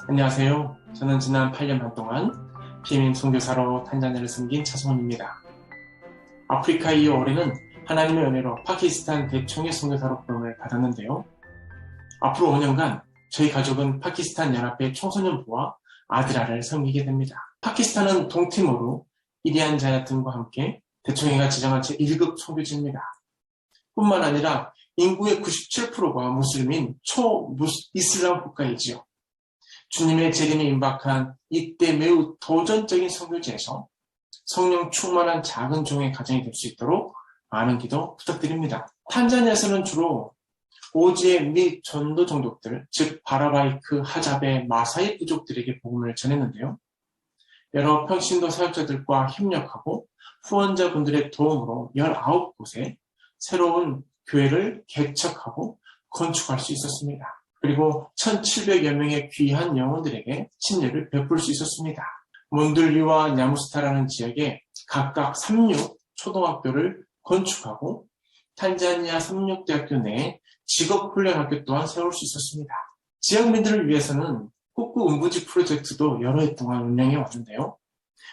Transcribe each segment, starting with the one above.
안녕하세요. 저는 지난 8년 반 동안 피임 선교사로 탄자니아를 섬긴 차성원입니다. 아프리카 이 올해는 하나님의 은혜로 파키스탄 대총회 선교사로 부름을 받았는데요. 앞으로 5년간 저희 가족은 파키스탄 연합회 청소년부와 아드라를 섬기게 됩니다. 파키스탄은 동티모르, 이리안 자야 등과 함께 대총회가 지정한 제1급 선교지입니다. 뿐만 아니라 인구의 97%가 무슬림인 초이슬람 국가이지요. 주님의 재림이 임박한 이때 매우 도전적인 선교지에서 성령 충만한 작은 종의 가정이 될 수 있도록 많은 기도 부탁드립니다. 탄자니아에서는 주로 오지의 및 전도 종족들, 즉 바라바이크, 하자베, 마사이 부족들에게 복음을 전했는데요. 여러 평신도 사역자들과 협력하고 후원자분들의 도움으로 19곳에 새로운 교회를 개척하고 건축할 수 있었습니다. 그리고 1700여 명의 귀한 영혼들에게 침례를 베풀 수 있었습니다. 몬들리와 야무스타라는 지역에 각각 36 초등학교를 건축하고 탄자니아 36대학교 내에 직업훈련학교 또한 세울 수 있었습니다. 지역민들을 위해서는 국구 운부지 프로젝트도 여러 해 동안 운영해 왔는데요.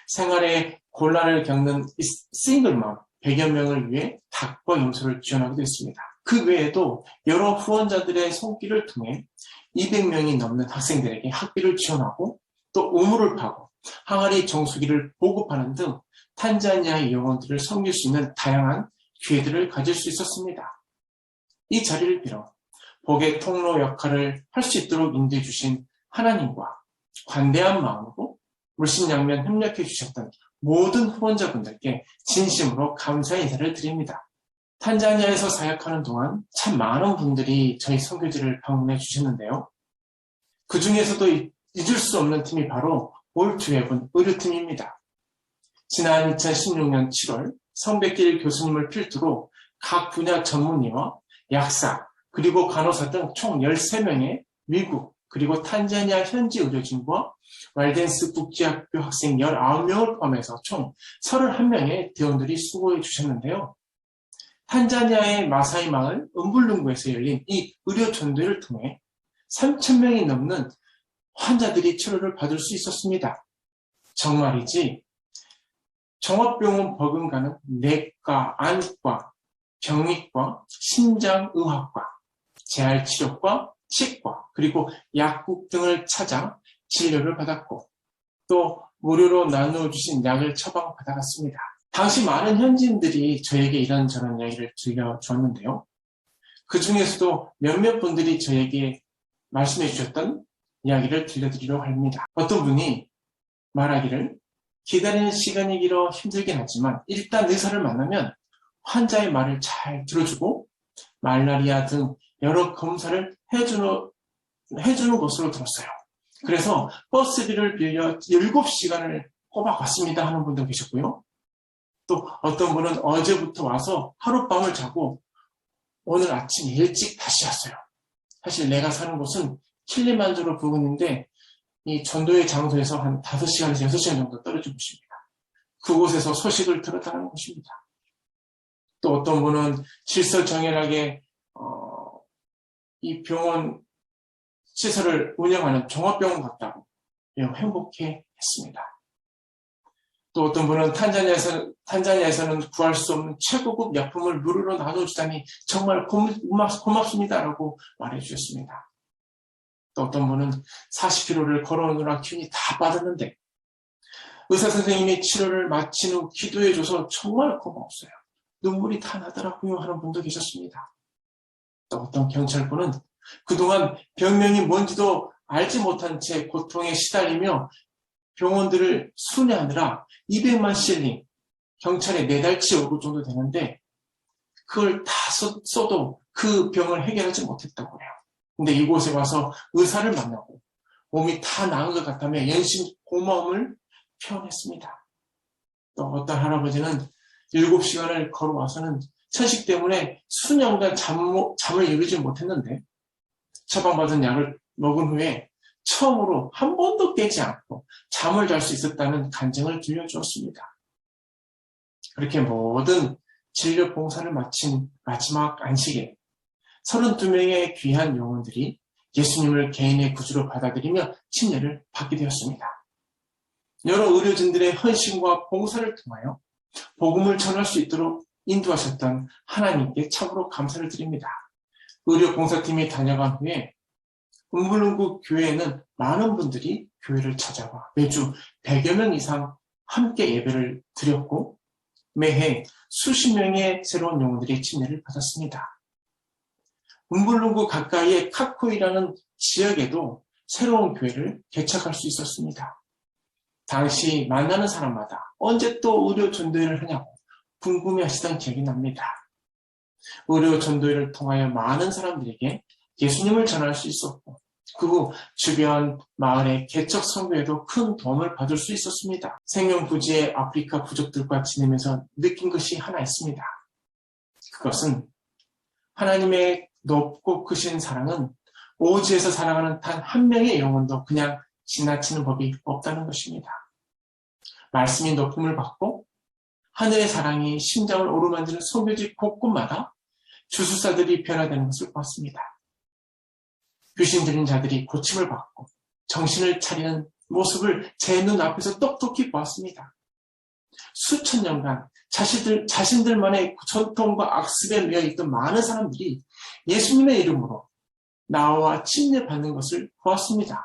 생활에 곤란을 겪는 싱글맘 100여 명을 위해 닭과 염소를 지원하기도 했습니다. 그 외에도 여러 후원자들의 손길을 통해 200명이 넘는 학생들에게 학비를 지원하고 또 우물을 파고 항아리 정수기를 보급하는 등 탄자니아의 영혼들을 섬길 수 있는 다양한 기회들을 가질 수 있었습니다. 이 자리를 빌어 복의 통로 역할을 할 수 있도록 인도해 주신 하나님과 관대한 마음으로 물심양면 협력해 주셨던 모든 후원자분들께 진심으로 감사의 인사를 드립니다. 탄자니아에서 사역하는 동안 참 많은 분들이 저희 선교지를 방문해 주셨는데요. 그 중에서도 잊을 수 없는 팀이 바로 올투웨븐 의료팀입니다. 지난 2016년 7월 성백길 교수님을 필두로 각 분야 전문의와 약사 그리고 간호사 등 총 13명의 미국 그리고 탄자니아 현지 의료진과 왈덴스 국제학교 학생 19명을 포함해서 총 31명의 대원들이 수고해 주셨는데요. 탄자니아의 마사이 마을 음불룽구에서 열린 이 의료 전도를 통해 3,000명이 넘는 환자들이 치료를 받을 수 있었습니다. 정말이지 종합병원 버금가는 내과, 안과, 병리과, 심장의학과, 재활치료과, 치과, 그리고 약국 등을 찾아 진료를 받았고 또 무료로 나누어 주신 약을 처방받아갔습니다. 당시 많은 현지인들이 저에게 이런저런 이야기를 들려주었는데요. 그 중에서도 몇몇 분들이 저에게 말씀해 주셨던 이야기를 들려드리려고 합니다. 어떤 분이 말하기를 기다리는 시간이 길어 힘들긴 하지만 일단 의사를 만나면 환자의 말을 잘 들어주고 말라리아 등 여러 검사를 해주는 것으로 들었어요. 그래서 버스비를 빌려 7시간을 꼬박 왔습니다 하는 분도 계셨고요. 또 어떤 분은 어제부터 와서 하룻밤을 자고 오늘 아침 일찍 다시 왔어요. 사실 내가 사는 곳은 킬리만자로 부근인데 이 전도의 장소에서 한 5시간에서 6시간 정도 떨어진 곳입니다. 그곳에서 소식을 들었다는 것입니다. 또 어떤 분은 질서정연하게 이 병원 시설을 운영하는 종합병원 같다고 매우 행복해 했습니다. 또 어떤 분은 탄자니아에서는 구할 수 없는 최고급 약품을 무료로 나눠주다니 정말 고맙습니다라고 말해주셨습니다. 또 어떤 분은 40km를 걸어오느라 기운이 다 빠졌는데 의사 선생님이 치료를 마친 후 기도해줘서 정말 고마웠어요. 눈물이 다 나더라고요 하는 분도 계셨습니다. 또 어떤 경찰분은 그동안 병명이 뭔지도 알지 못한 채 고통에 시달리며 병원들을 순회하느라 200만 실링, 경찰에 4달치 월급 정도 되는데 그걸 다 써도 그 병을 해결하지 못했다고 해요. 근데 이곳에 와서 의사를 만나고 몸이 다 나은 것 같다며 연신 고마움을 표현했습니다. 또 어떤 할아버지는 7시간을 걸어와서는 천식 때문에 수년간 잠을 이루지 못했는데 처방받은 약을 먹은 후에 처음으로 한 번도 깨지 않고 잠을 잘 수 있었다는 간증을 들려주었습니다. 그렇게 모든 진료 봉사를 마친 마지막 안식에 32명의 귀한 영혼들이 예수님을 개인의 구주로 받아들이며 침례를 받게 되었습니다. 여러 의료진들의 헌신과 봉사를 통하여 복음을 전할 수 있도록 인도하셨던 하나님께 참으로 감사를 드립니다. 의료 봉사팀이 다녀간 후에 음물릉구 교회에는 많은 분들이 교회를 찾아와 매주 100여 명 이상 함께 예배를 드렸고 매해 수십 명의 새로운 영혼들이 침례를 받았습니다. 음물릉구 가까이의 카코이라는 지역에도 새로운 교회를 개척할 수 있었습니다. 당시 만나는 사람마다 언제 또 의료 전도회를 하냐고 궁금해하시던 기억이 납니다. 의료 전도회를 통하여 많은 사람들에게 예수님을 전할 수 있었고 그 후 주변 마을의 개척 선교에도 큰 도움을 받을 수 있었습니다. 생명부지의 아프리카 부족들과 지내면서 느낀 것이 하나 있습니다. 그것은 하나님의 높고 크신 사랑은 오지에서 살아가는 단 한 명의 영혼도 그냥 지나치는 법이 없다는 것입니다. 말씀이 높음을 받고 하늘의 사랑이 심장을 오르만드는 선교지 곳곳마다 주술사들이 변화되는 것을 보았습니다. 귀신 들린 자들이 고침을 받고 정신을 차리는 모습을 제 눈앞에서 똑똑히 보았습니다. 수천 년간 자신들만의 전통과 악습에 매여 있던 많은 사람들이 예수님의 이름으로 나와 침례받는 것을 보았습니다.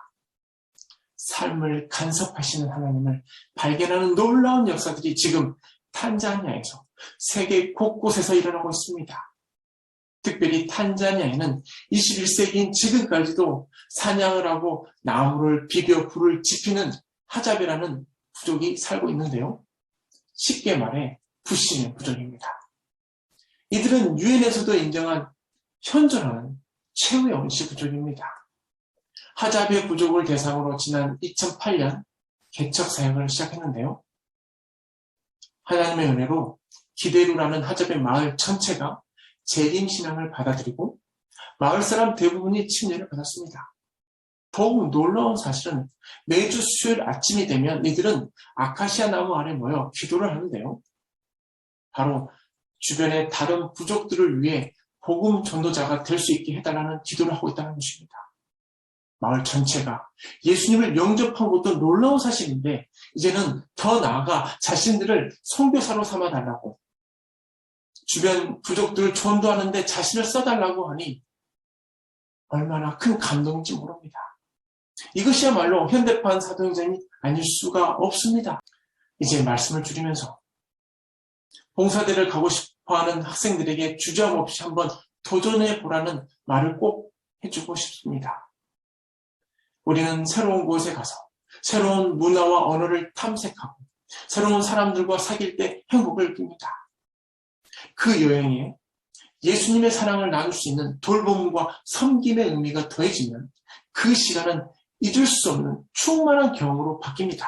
삶을 간섭하시는 하나님을 발견하는 놀라운 역사들이 지금 탄자니아에서 세계 곳곳에서 일어나고 있습니다. 특별히 탄자니아에는 21세기인 지금까지도 사냥을 하고 나무를 비벼 불을 지피는 하자베라는 부족이 살고 있는데요. 쉽게 말해 부시는 부족입니다. 이들은 유엔에서도 인정한 현존하는 최후의 원시 부족입니다. 하자베 부족을 대상으로 지난 2008년 개척 사역을 시작했는데요. 하나님의 은혜로 기데루라는 하자베 마을 전체가 재림신앙을 받아들이고 마을 사람 대부분이 침례를 받았습니다. 더욱 놀라운 사실은 매주 수요일 아침이 되면 이들은 아카시아 나무 아래 모여 기도를 하는데요. 바로 주변의 다른 부족들을 위해 복음 전도자가 될 수 있게 해달라는 기도를 하고 있다는 것입니다. 마을 전체가 예수님을 영접한 것도 놀라운 사실인데 이제는 더 나아가 자신들을 선교사로 삼아달라고 주변 부족들을 전도하는데 자신을 써달라고 하니 얼마나 큰 감동인지 모릅니다. 이것이야말로 현대판 사도행전이 아닐 수가 없습니다. 이제 말씀을 줄이면서 봉사대를 가고 싶어하는 학생들에게 주저함없이 한번 도전해보라는 말을 꼭 해주고 싶습니다. 우리는 새로운 곳에 가서 새로운 문화와 언어를 탐색하고 새로운 사람들과 사귈 때 행복을 느낍니다. 그 여행에 예수님의 사랑을 나눌 수 있는 돌봄과 섬김의 의미가 더해지면 그 시간은 잊을 수 없는 충만한 경험으로 바뀝니다.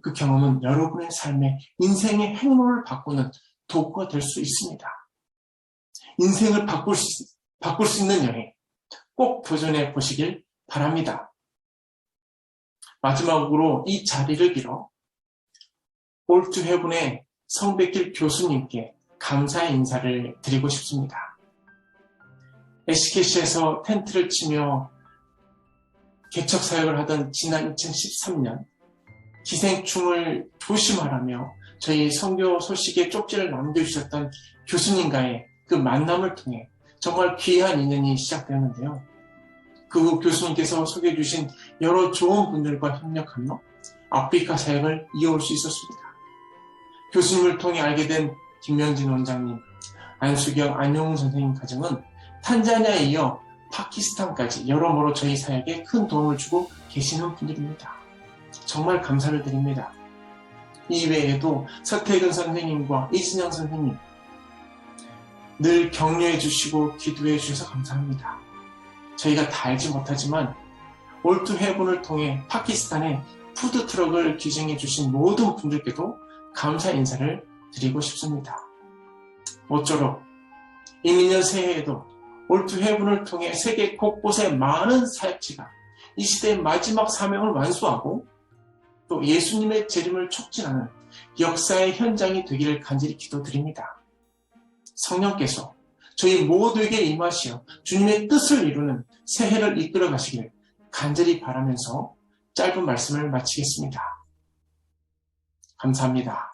그 경험은 여러분의 삶의 인생의 행로를 바꾸는 도구가 될 수 있습니다. 인생을 바꿀 수 있는 여행 꼭 도전해 보시길 바랍니다. 마지막으로 이 자리를 빌어 올투헤븐의 성백길 교수님께 감사의 인사를 드리고 싶습니다. 에시케시에서 텐트를 치며 개척 사역을 하던 지난 2013년 기생충을 조심하라며 저희 선교 소식에 쪽지를 남겨주셨던 교수님과의 그 만남을 통해 정말 귀한 인연이 시작되었는데요. 그 교수님께서 소개해 주신 여러 좋은 분들과 협력하며 아프리카 사역을 이어올 수 있었습니다. 교수님을 통해 알게 된 김명진 원장님, 안수경, 안용훈 선생님 가정은 탄자니아에 이어 파키스탄까지 여러모로 저희 사역에 큰 도움을 주고 계시는 분들입니다. 정말 감사를 드립니다. 이외에도 서태근 선생님과 이진영 선생님 늘 격려해 주시고 기도해 주셔서 감사합니다. 저희가 다 알지 못하지만 올투헤븐을 통해 파키스탄에 푸드트럭을 기증해 주신 모든 분들께도 감사 인사를 드리고 싶습니다. 모쪼록 이민년 새해에도 올투헤븐을 통해 세계 곳곳의 많은 사역지가 이 시대의 마지막 사명을 완수하고 또 예수님의 재림을 촉진하는 역사의 현장이 되기를 간절히 기도드립니다. 성령께서 저희 모두에게 임하시어 주님의 뜻을 이루는 새해를 이끌어 가시길 간절히 바라면서 짧은 말씀을 마치겠습니다. 감사합니다.